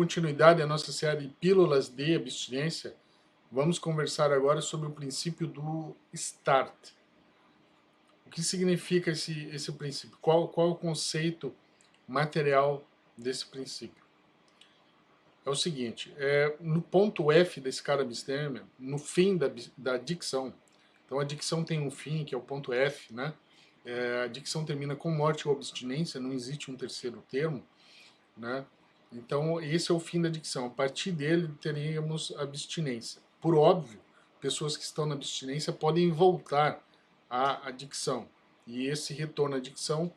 continuidade à nossa série Pílulas de Abstinência, vamos conversar agora sobre o princípio do START. O que significa esse princípio? Qual o conceito material desse princípio? É o seguinte, no ponto F da escala abstêmia, no fim da dicção, então a dicção tem um fim, que é o ponto F, né? A dicção termina com morte ou abstinência, não existe um terceiro termo, né? Então, esse é o fim da dicção. A partir dele, teríamos abstinência. Por óbvio, pessoas que estão na abstinência podem voltar à dicção. E esse retorno à dicção,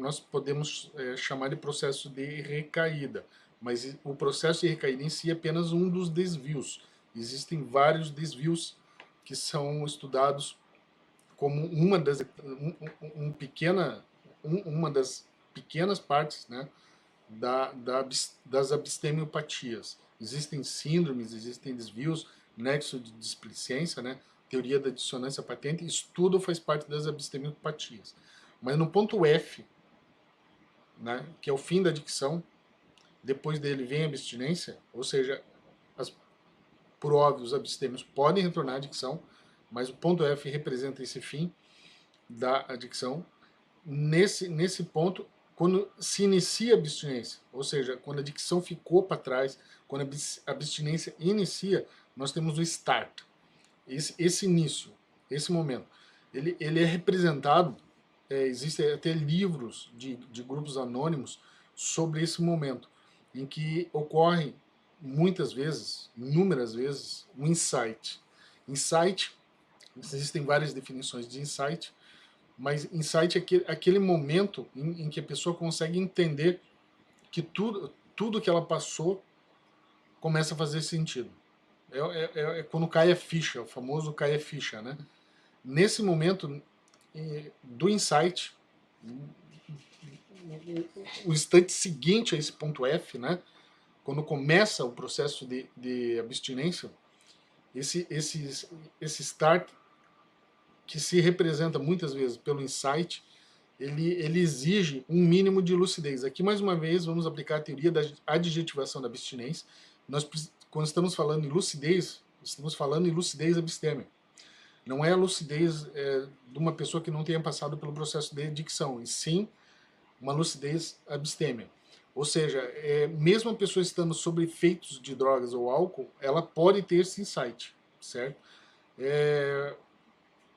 nós podemos chamar de processo de recaída. Mas o processo de recaída em si é apenas um dos desvios. Existem vários desvios que são estudados como uma das pequenas partes, né, das abstemiopatias. Existem síndromes, existem desvios, nexo de displicência, né, teoria da dissonância patente, isso tudo faz parte das abstemiopatias. Mas no ponto F, né, que é o fim da dicção, depois dele vem a abstinência, ou seja, por óbvio, os abstêmios podem retornar à dicção, mas o ponto F representa esse fim da adicção. Nesse ponto, quando se inicia a abstinência, ou seja, quando a adicção ficou para trás, quando a abstinência inicia, nós temos o start. Esse início, esse momento, ele é representado, existem até livros de grupos anônimos sobre esse momento, em que ocorre muitas vezes, inúmeras vezes, um insight. Insight, existem várias definições de insight, mas insight é aquele momento em que a pessoa consegue entender que tudo que ela passou começa a fazer sentido. É quando cai a ficha, o famoso cai a ficha, né? Nesse momento do insight, o instante seguinte a esse ponto F, né? Quando começa o processo de abstinência, esse start, que se representa muitas vezes pelo insight, ele exige um mínimo de lucidez. Aqui, mais uma vez, vamos aplicar a teoria da adjetivação da abstinência. Quando estamos falando em lucidez, estamos falando em lucidez abstêmia. Não é a lucidez de uma pessoa que não tenha passado pelo processo de adicção, e sim uma lucidez abstêmia. Ou seja, mesmo a pessoa estando sob efeitos de drogas ou álcool, ela pode ter esse insight, certo?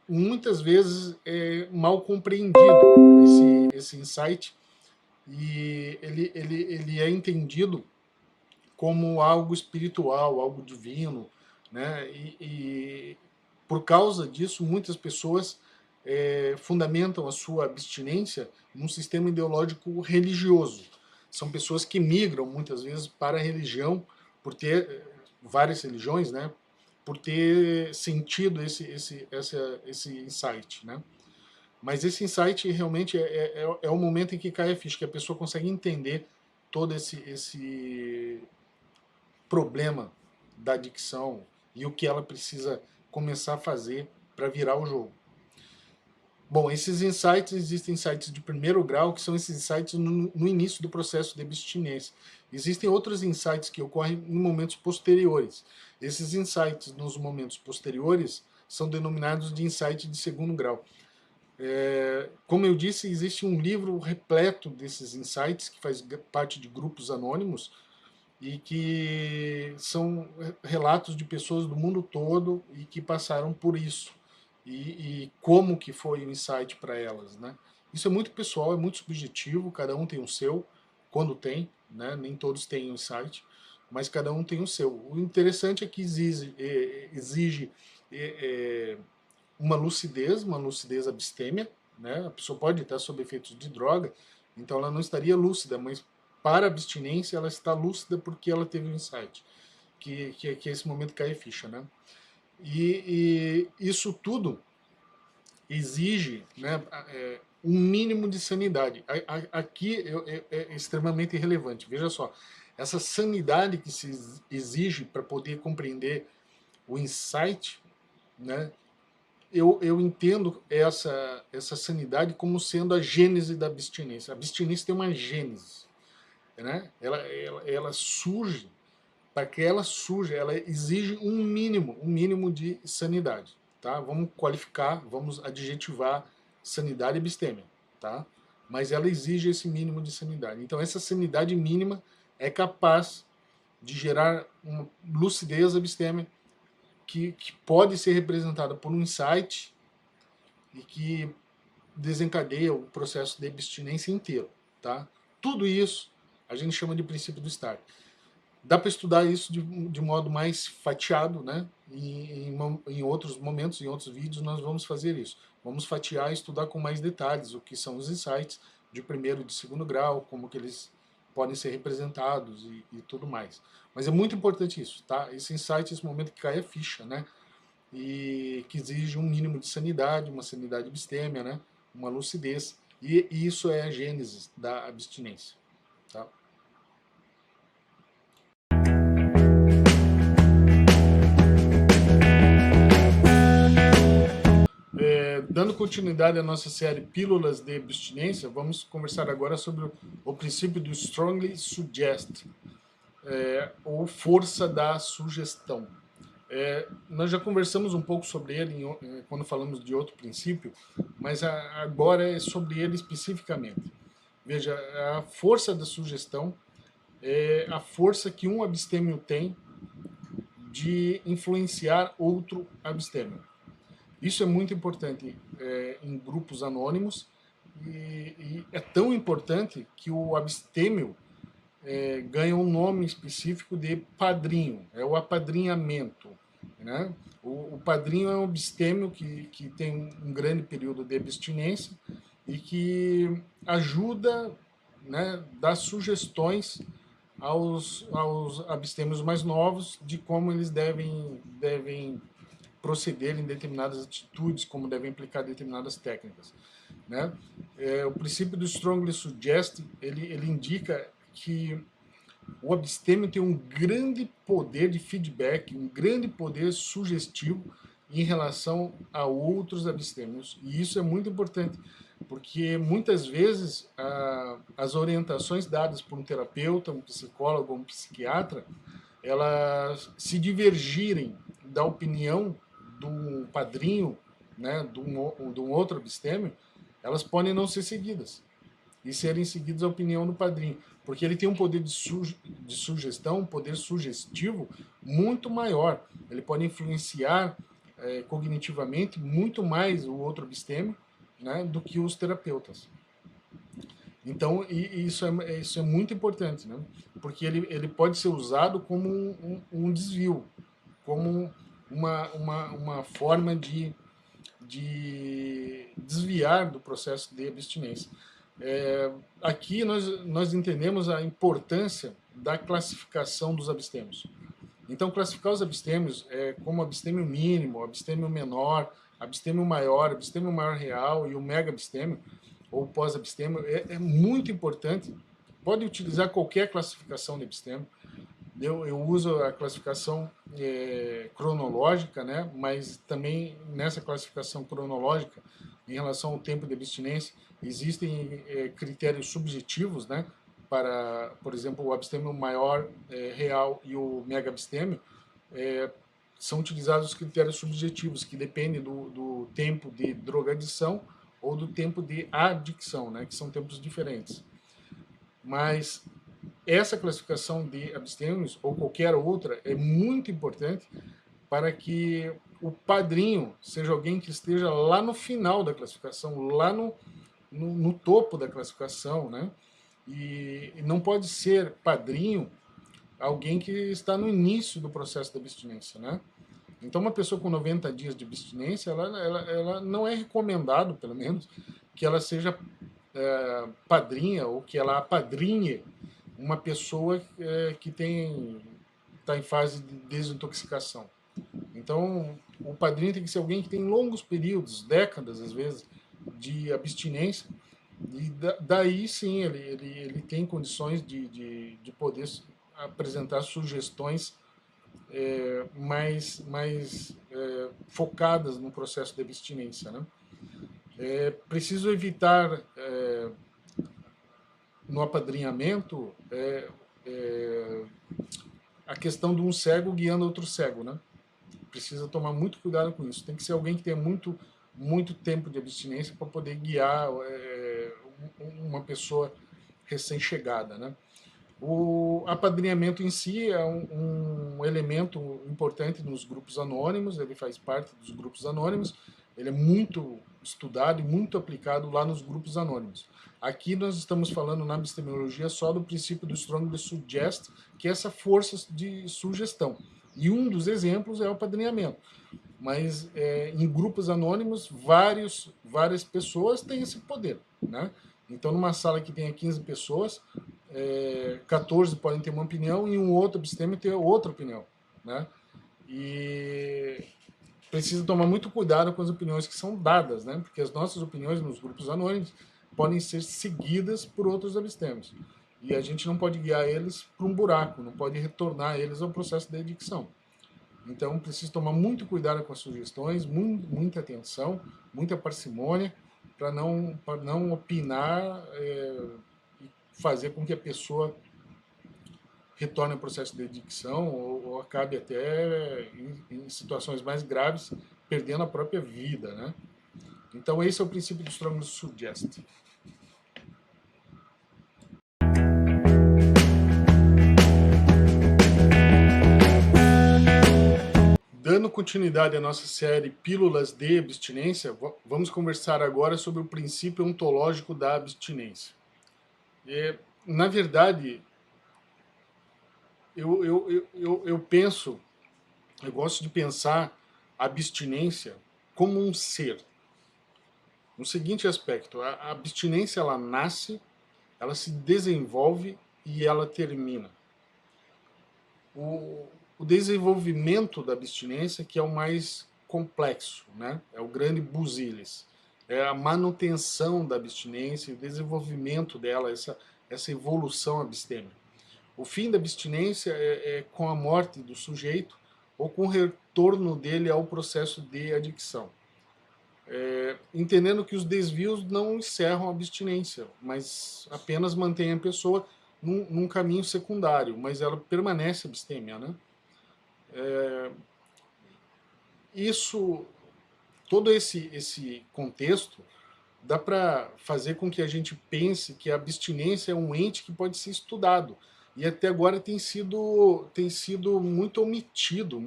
Muitas vezes é mal compreendido esse insight, e ele é entendido como algo espiritual, algo divino, né? E por causa disso, muitas pessoas fundamentam a sua abstinência num sistema ideológico religioso. São pessoas que migram muitas vezes para a religião, por ter várias religiões, né? Por ter sentido esse insight, né? Mas esse insight realmente é o momento em que cai a ficha, que a pessoa consegue entender todo esse problema da adicção e o que ela precisa começar a fazer para virar o jogo. Bom, esses insights, existem insights de primeiro grau, que são esses insights no início do processo de abstinência. Existem outros insights que ocorrem em momentos posteriores. Esses insights nos momentos posteriores são denominados de insight de segundo grau. Como eu disse, existe um livro repleto desses insights, que faz parte de grupos anônimos, e que são relatos de pessoas do mundo todo e que passaram por isso. E como que foi o insight para elas, né? Isso é muito pessoal, é muito subjetivo, cada um tem o seu, quando tem, né? Nem todos têm o insight, mas cada um tem o seu. O interessante é que exige uma lucidez abstêmia, né? A pessoa pode estar sob efeitos de droga, então ela não estaria lúcida, mas para a abstinência ela está lúcida porque ela teve um insight, que é esse momento cai a ficha, né? E isso tudo exige, né, um mínimo de sanidade. Aqui é extremamente relevante. Veja só, essa sanidade que se exige para poder compreender o insight, né, eu entendo essa sanidade como sendo a gênese da abstinência. A abstinência tem uma gênese. né? Ela surge, para que ela surja, ela exige um mínimo de sanidade, tá? Vamos qualificar, vamos adjetivar sanidade e epistêmia, tá? Mas ela exige esse mínimo de sanidade. Então, essa sanidade mínima é capaz de gerar uma lucidez epistêmica que pode ser representada por um insight e que desencadeia o processo de abstinência inteiro, tá? Tudo isso a gente chama de princípio do start. Dá para estudar isso de modo mais fatiado, né? E em outros momentos, em outros vídeos, nós vamos fazer isso. Vamos fatiar e estudar com mais detalhes o que são os insights de primeiro e de segundo grau, como que eles podem ser representados e tudo mais. Mas é muito importante isso, tá? Esse insight, esse momento que cai a ficha, né? E que exige um mínimo de sanidade, uma sanidade epistêmia, né? Uma lucidez. E isso é a gênese da abstinência, tá? Dando continuidade à nossa série Pílulas de Abstinência, vamos conversar agora sobre o princípio do Strongly Suggest, ou força da sugestão. Nós já conversamos um pouco sobre ele quando falamos de outro princípio, mas agora é sobre ele especificamente. Veja, a força da sugestão é a força que um abstêmio tem de influenciar outro abstêmio. Isso é muito importante em grupos anônimos e é tão importante que o abstêmio ganha um nome específico de padrinho, é o apadrinhamento. Né? O padrinho é um abstêmio que tem um grande período de abstinência e que ajuda, né, dá sugestões aos abstêmios mais novos de como eles devem proceder em determinadas atitudes, como devem aplicar determinadas técnicas. Né? O princípio do Strongly Suggest, ele indica que o abstêmio tem um grande poder de feedback, um grande poder sugestivo em relação a outros abstêmios. E isso é muito importante, porque muitas vezes as orientações dadas por um terapeuta, um psicólogo, um psiquiatra, elas se divergirem da opinião do padrinho, né, de um outro abstêmio, elas podem não ser seguidas e serem seguidas a opinião do padrinho, porque ele tem um poder de sugestão, um poder sugestivo muito maior. Ele pode influenciar cognitivamente muito mais o outro abstêmio, né, do que os terapeutas. Então, isso é muito importante, né? Porque ele pode ser usado como um desvio, como uma forma de desviar do processo de abstinência. Aqui nós entendemos a importância da classificação dos abstêmios. Então, classificar os abstêmios como abstêmio mínimo, abstêmio menor, abstêmio maior real e o mega abstêmio, ou pós-abstêmio, é muito importante. Pode utilizar qualquer classificação de abstêmio. Eu uso a classificação cronológica, né? Mas também nessa classificação cronológica, em relação ao tempo de abstinência, existem critérios subjetivos, né? Para, por exemplo, o abstêmio maior real e o mega abstêmio, são utilizados os critérios subjetivos, que dependem do tempo de drogadição ou do tempo de adicção, né? Que são tempos diferentes. Mas essa classificação de abstêmios, ou qualquer outra, é muito importante para que o padrinho seja alguém que esteja lá no final da classificação, lá no topo da classificação, né? E não pode ser padrinho alguém que está no início do processo de abstinência, né? Então, uma pessoa com 90 dias de abstinência, ela não é recomendado, pelo menos, que ela seja padrinha ou que ela apadrinhe uma pessoa que está em fase de desintoxicação. Então, o padrinho tem que ser alguém que tem longos períodos, décadas às vezes, de abstinência, e daí sim ele tem condições de poder apresentar sugestões mais focadas no processo de abstinência. Né? É preciso evitar no apadrinhamento a questão de um cego guiando outro cego, né? Precisa tomar muito cuidado com isso. Tem que ser alguém que tenha muito tempo de abstinência para poder guiar uma pessoa recém-chegada, né? O apadrinhamento em si é um elemento importante nos grupos anônimos, ele faz parte dos grupos anônimos, ele é muito estudado e muito aplicado lá nos grupos anônimos. Aqui nós estamos falando na epistemologia só do princípio do strongly suggest, que é essa força de sugestão. E um dos exemplos é o apadrinhamento. Mas em grupos anônimos, várias pessoas têm esse poder, né? Então, numa sala que tenha 15 pessoas, 14 podem ter uma opinião e um outro episteme ter outra opinião, né? E precisa tomar muito cuidado com as opiniões que são dadas, né? Porque as nossas opiniões nos grupos anônimos podem ser seguidas por outros epistemes. E a gente não pode guiar eles para um buraco, não pode retornar eles ao processo de edicção. Então, preciso tomar muito cuidado com as sugestões, muita atenção, muita parcimônia, para não opinar e fazer com que a pessoa retorne ao processo de adicção ou acabe até em situações mais graves, perdendo a própria vida, né? Então, esse é o princípio do strongly suggest. Dando continuidade à nossa série Pílulas de Abstinência, vamos conversar agora sobre o princípio ontológico da abstinência. Na verdade, eu penso, eu gosto de pensar a abstinência como um ser. No seguinte aspecto, a abstinência ela nasce, ela se desenvolve e ela termina. O desenvolvimento da abstinência que é o mais complexo, né? É o grande busilis. É a manutenção da abstinência, o desenvolvimento dela, essa evolução abstêmica. O fim da abstinência é com a morte do sujeito ou com o retorno dele ao processo de adicção. Entendendo que os desvios não encerram a abstinência, mas apenas mantêm a pessoa num caminho secundário, mas ela permanece abstêmia, né? Todo esse contexto dá para fazer com que a gente pense que a abstinência é um ente que pode ser estudado. E até agora tem sido muito omitido,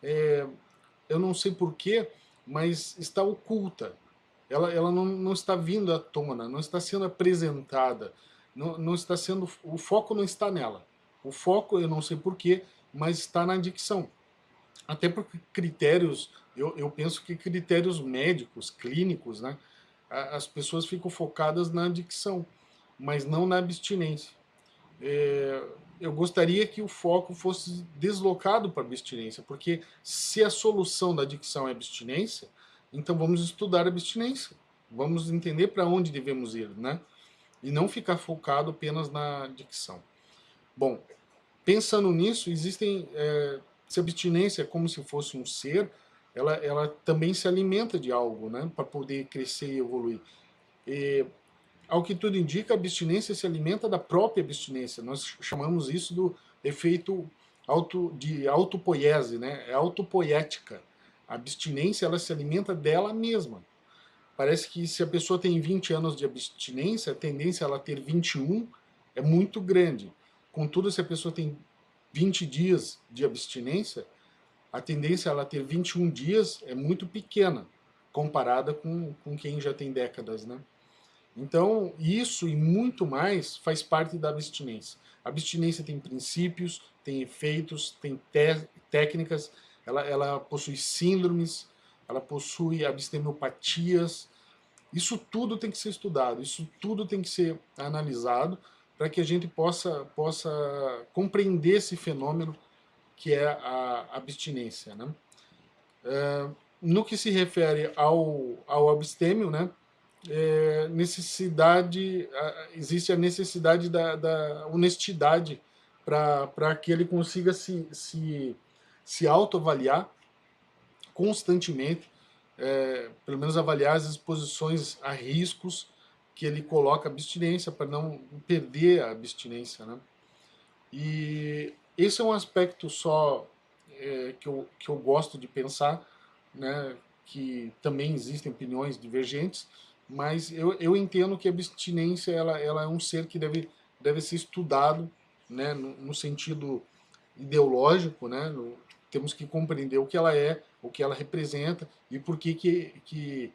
eu não sei porquê, mas está oculta. Ela não está vindo à tona, não está sendo apresentada, não está sendo, o foco não está nela. O foco, eu não sei porquê, mas está na adicção. Até por critérios, eu penso que critérios médicos, clínicos, né? As pessoas ficam focadas na adicção, mas não na abstinência. Eu gostaria que o foco fosse deslocado para a abstinência, porque se a solução da adicção é abstinência, então vamos estudar a abstinência, vamos entender para onde devemos ir, né? E não ficar focado apenas na adicção. Bom, pensando nisso, se a abstinência é como se fosse um ser, ela também se alimenta de algo, né, para poder crescer e evoluir. Ao que tudo indica, a abstinência se alimenta da própria abstinência. Nós chamamos isso do efeito de autopoiese, né? É autopoética. A abstinência ela se alimenta dela mesma. Parece que se a pessoa tem 20 anos de abstinência, a tendência a ela ter 21 é muito grande. Contudo, se a pessoa tem 20 dias de abstinência, a tendência a ela ter 21 dias é muito pequena, comparada com quem já tem décadas, né? Então, isso e muito mais faz parte da abstinência. A abstinência tem princípios, tem efeitos, tem técnicas, ela possui síndromes, ela possui abstemiopatias. Isso tudo tem que ser estudado, isso tudo tem que ser analisado para que a gente possa compreender esse fenômeno que é a abstinência, né? No que se refere ao abstêmio, né? Existe a necessidade da honestidade para que ele consiga se autoavaliar constantemente, pelo menos avaliar as exposições a riscos que ele coloca abstinência para não perder a abstinência, né? E esse é um aspecto só que eu gosto de pensar, né? Que também existem opiniões divergentes, mas eu entendo que a abstinência ela é um ser que deve ser estudado, né? No sentido ideológico, né? Temos que compreender o que ela é, o que ela representa e por que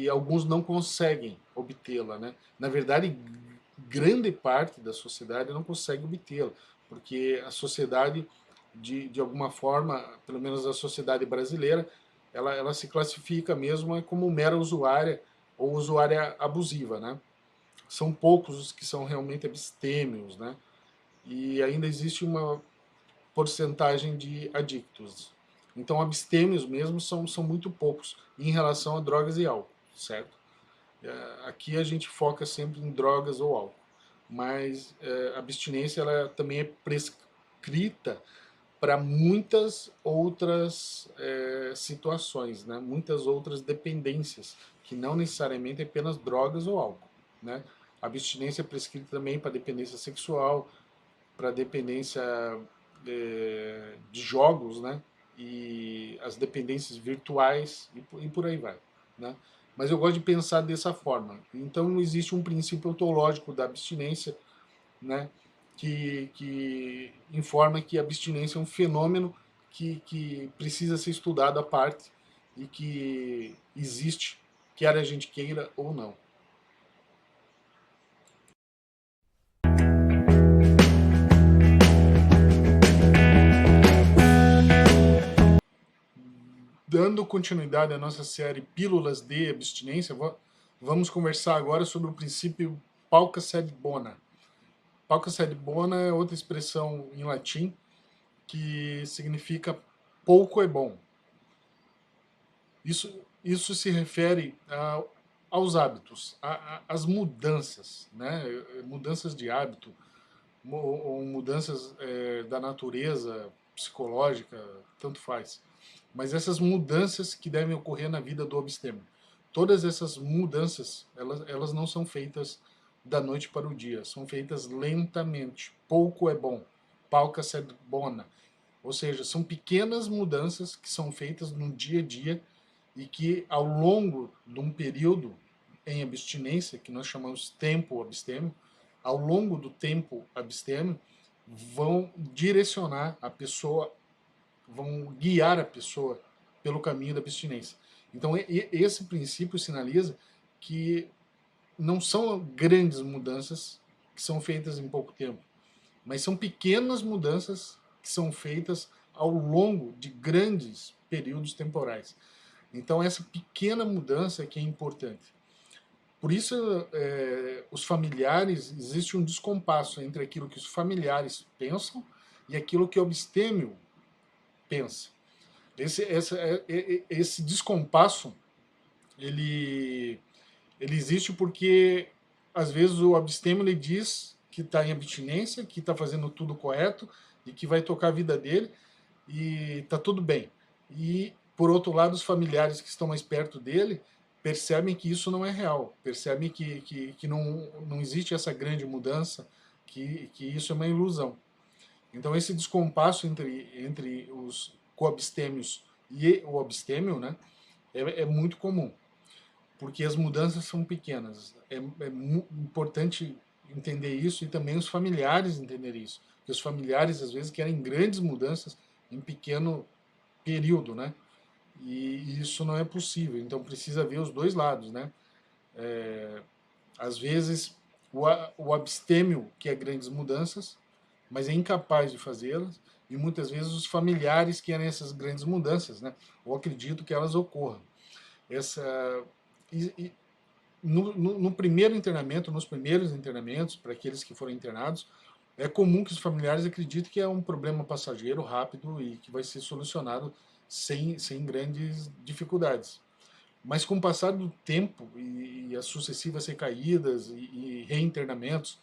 alguns não conseguem obtê-la, né? Na verdade, grande parte da sociedade não consegue obtê-la, porque a sociedade, de alguma forma, pelo menos a sociedade brasileira, ela se classifica mesmo como mera usuária ou usuária abusiva, né? São poucos os que são realmente abstêmios, né? E ainda existe uma porcentagem de adictos. Então, abstêmios mesmo são muito poucos em relação a drogas e álcool, certo? Aqui a gente foca sempre em drogas ou álcool, mas a abstinência ela também é prescrita para muitas outras situações, né? Muitas outras dependências, que não necessariamente é apenas drogas ou álcool, né? A abstinência é prescrita também para dependência sexual, para dependência de jogos, né? E as dependências virtuais e por aí vai, né? Mas eu gosto de pensar dessa forma. Então existe um princípio ontológico da abstinência, né? Que informa que a abstinência é um fenômeno que precisa ser estudado à parte e que existe, quer a gente queira ou não. Dando continuidade à nossa série Pílulas de Abstinência, vamos conversar agora sobre o princípio pauca sed bona. Pauca sed bona é outra expressão em latim que significa pouco é bom. Isso se refere aos hábitos, às mudanças, né? Mudanças de hábito, ou mudanças da natureza psicológica, tanto faz. Mas essas mudanças que devem ocorrer na vida do abstêmio. Todas essas mudanças, elas não são feitas da noite para o dia, são feitas lentamente. Pouco é bom, pauca sed bona. Ou seja, são pequenas mudanças que são feitas no dia a dia e que ao longo de um período em abstinência, que nós chamamos tempo abstêmio, ao longo do tempo abstêmio, vão direcionar a pessoa, vão guiar a pessoa pelo caminho da abstinência. Então, esse princípio sinaliza que não são grandes mudanças que são feitas em pouco tempo, mas são pequenas mudanças que são feitas ao longo de grandes períodos temporais. Então, essa pequena mudança é que é importante. Por isso, os familiares, existe um descompasso entre aquilo que os familiares pensam e aquilo que o abstêmio pensa. Esse descompasso, ele, ele existe porque, às vezes, o abstêmio ele diz que está em abstinência, que está fazendo tudo correto e que vai tocar a vida dele e está tudo bem. E, por outro lado, os familiares que estão mais perto dele percebem que isso não é real, percebem que não existe essa grande mudança, que isso é uma ilusão. Então, esse descompasso entre os coabstêmios e o abstêmio, né, é muito comum, porque as mudanças são pequenas. É importante entender isso e também os familiares entenderem isso, porque os familiares, às vezes, querem grandes mudanças em pequeno período, né? E isso não é possível. Então precisa ver os dois lados, né? Às vezes o abstêmio quer grandes mudanças, mas é incapaz de fazê-las, e muitas vezes os familiares querem essas grandes mudanças, né? Ou acredito que elas ocorram. Essa no primeiro internamento, nos primeiros internamentos, para aqueles que foram internados, é comum que os familiares acreditem que é um problema passageiro, rápido e que vai ser solucionado sem grandes dificuldades. Mas com o passar do tempo e as sucessivas recaídas e reinternamentos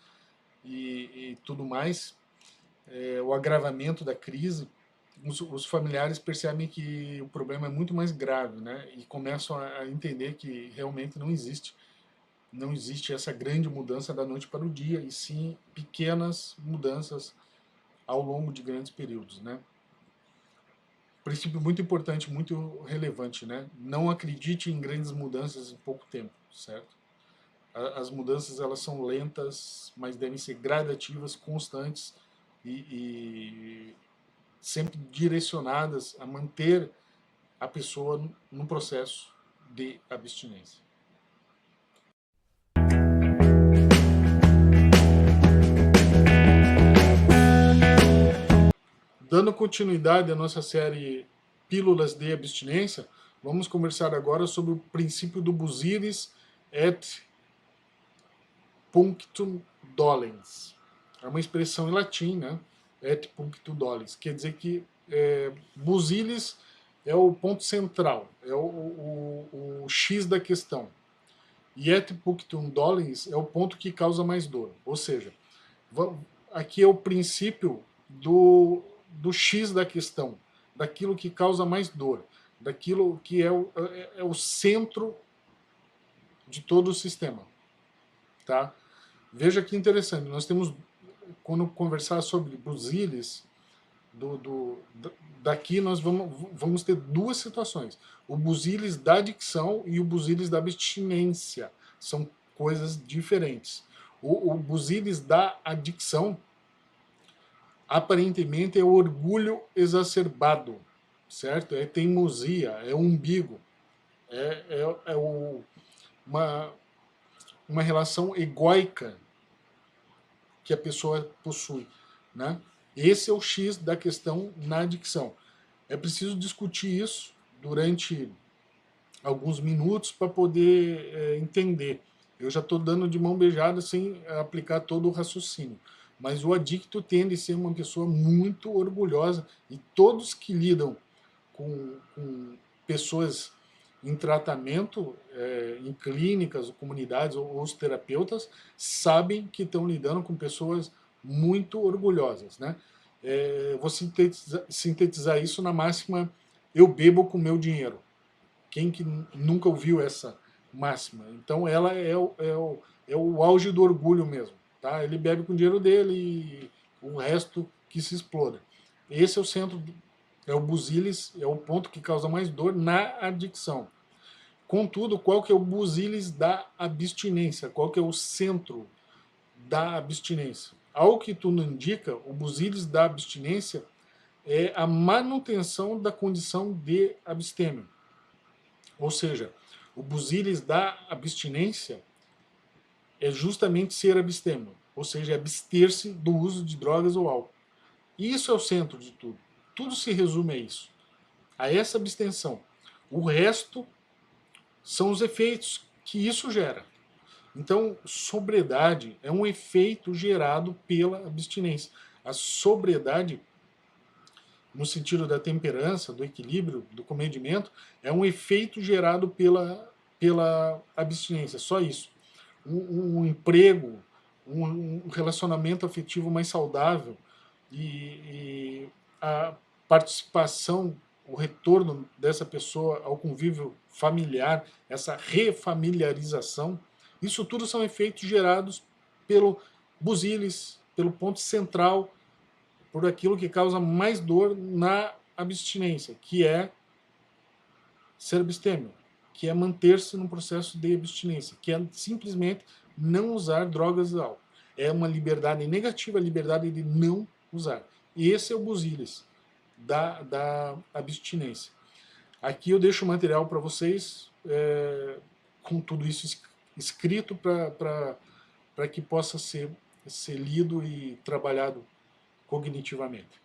e tudo mais, o agravamento da crise, os familiares percebem que o problema é muito mais grave, né? E começam a entender que realmente não existe Não existe essa grande mudança da noite para o dia, e sim pequenas mudanças ao longo de grandes períodos, né? Princípio muito importante, muito relevante, né? Não acredite em grandes mudanças em pouco tempo, certo? As mudanças, elas são lentas, mas devem ser gradativas, constantes e sempre direcionadas a manter a pessoa no processo de abstinência. Dando continuidade à nossa série Pílulas de Abstinência, vamos conversar agora sobre o princípio do Busiris et punctum dolens. É uma expressão em latim, né? Et punctum dolens. Quer dizer que busilis é o ponto central, é o X da questão. E et punctum dolens é o ponto que causa mais dor. Ou seja, aqui é o princípio do X da questão, daquilo que causa mais dor, daquilo que é o centro de todo o sistema. Tá? Veja que interessante, nós temos, quando conversar sobre busilis, daqui nós vamos ter duas situações. O busilis da adicção e o busilis da abstinência. São coisas diferentes. O busilis da adicção, aparentemente, é o orgulho exacerbado, certo? É teimosia, é umbigo, uma relação egóica que a pessoa possui, né? Esse é o X da questão na adicção. É preciso discutir isso durante alguns minutos para poder entender. Eu já estou dando de mão beijada sem aplicar todo o raciocínio. Mas o adicto tende a ser uma pessoa muito orgulhosa, e todos que lidam com pessoas em tratamento, em clínicas, ou comunidades, ou os terapeutas, sabem que estão lidando com pessoas muito orgulhosas, né? Vou sintetizar isso na máxima: eu bebo com meu dinheiro. Quem que nunca ouviu essa máxima? Então ela é o auge do orgulho mesmo. Tá? Ele bebe com o dinheiro dele e o resto que se exploda. Esse é o centro, é o busilis, é o ponto que causa mais dor na adicção. Contudo, qual que é o busilis da abstinência? Qual que é o centro da abstinência? Ao que tudo indica, o busilis da abstinência é a manutenção da condição de abstêmio. Ou seja, o busilis da abstinência é justamente ser abstêmio, ou seja, abster-se do uso de drogas ou álcool. Isso é o centro de tudo. Tudo se resume a isso, a essa abstenção. O resto são os efeitos que isso gera. Então, sobriedade é um efeito gerado pela abstinência. A sobriedade, no sentido da temperança, do equilíbrio, do comedimento, é um efeito gerado pela abstinência, só isso. Um emprego, um relacionamento afetivo mais saudável e a participação, o retorno dessa pessoa ao convívio familiar, essa refamiliarização, isso tudo são efeitos gerados pelo busilis, pelo ponto central, por aquilo que causa mais dor na abstinência, que é ser abstêmio, que é manter-se no processo de abstinência, que é simplesmente não usar drogas e álcool. É uma liberdade negativa, a liberdade de não usar. E esse é o busilis da abstinência. Aqui eu deixo o material para vocês, com tudo isso escrito para que possa ser lido e trabalhado cognitivamente.